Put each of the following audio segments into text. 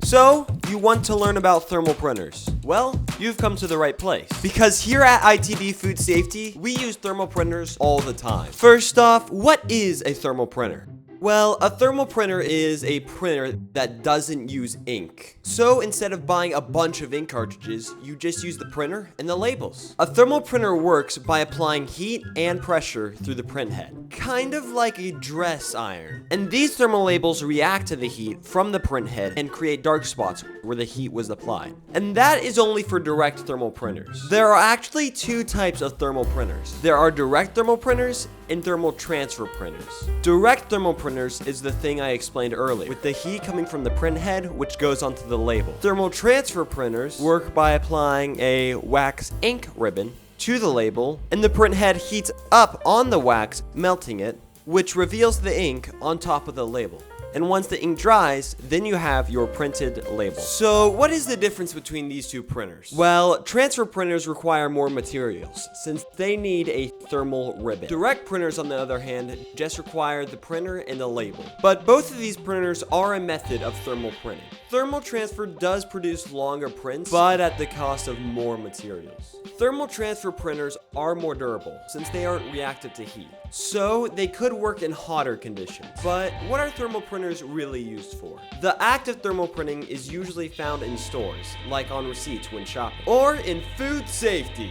So, you want to learn about thermal printers? Well, you've come to the right place. Because here at ITB Food Safety, we use thermal printers all the time. First off, what is a thermal printer? Well, a thermal printer is a printer that doesn't use ink. So instead of buying a bunch of ink cartridges, you just use the printer and the labels. A thermal printer works by applying heat and pressure through the print head, kind of like a dress iron. And these thermal labels react to the heat from the print head and create dark spots where the heat was applied. And that is only for direct thermal printers. There are actually two types of thermal printers. There are direct thermal printers and thermal transfer printers. Direct thermal printers is the thing I explained earlier, with the heat coming from the print head, which goes onto the label. Thermal transfer printers work by applying a wax ink ribbon to the label, and the print head heats up on the wax, melting it, which reveals the ink on top of the label. And once the ink dries, then you have your printed label. So what is the difference between these two printers? Well, transfer printers require more materials, since they need a thermal ribbon. Direct printers, on the other hand, just require the printer and the label. But both of these printers are a method of thermal printing. Thermal transfer does produce longer prints, but at the cost of more materials. Thermal transfer printers are more durable, since they aren't reactive to heat. So they could work in hotter conditions. But what are thermal printers really used for? The act of thermal printing is usually found in stores, like on receipts when shopping, or in food safety.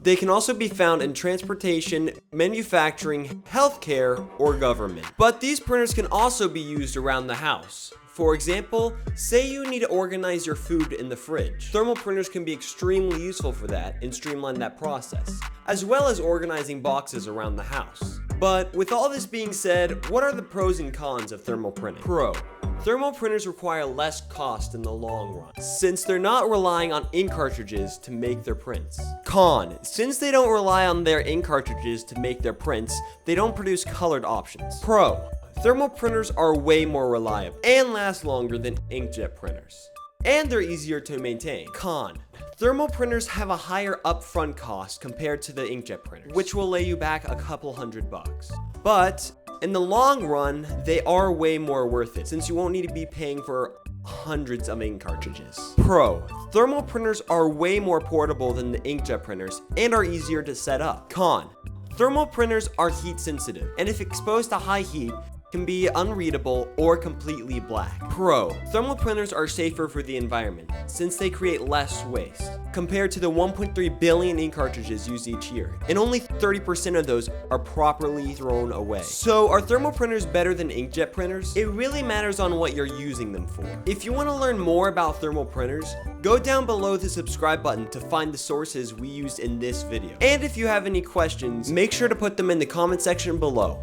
They can also be found in transportation, manufacturing, healthcare, or government. But these printers can also be used around the house. For example, say you need to organize your food in the fridge. Thermal printers can be extremely useful for that and streamline that process, as well as organizing boxes around the house. But with all this being said, what are the pros and cons of thermal printing? Pro: thermal printers require less cost in the long run, since they're not relying on ink cartridges to make their prints. Con: since they don't rely on their ink cartridges to make their prints, they don't produce colored options. Pro: thermal printers are way more reliable and last longer than inkjet printers, and they're easier to maintain. Con: thermal printers have a higher upfront cost compared to the inkjet printers, which will lay you back a couple $100. But in the long run, they are way more worth it, since you won't need to be paying for hundreds of ink cartridges. Pro: thermal printers are way more portable than the inkjet printers and are easier to set up. Con: thermal printers are heat sensitive, and if exposed to high heat, can be unreadable or completely black. Pro: thermal printers are safer for the environment, since they create less waste, compared to the 1.3 billion ink cartridges used each year, and only 30% of those are properly thrown away. So are thermal printers better than inkjet printers? It really matters on what you're using them for. If you want to learn more about thermal printers, go down below the subscribe button to find the sources we used in this video. And if you have any questions, make sure to put them in the comment section below.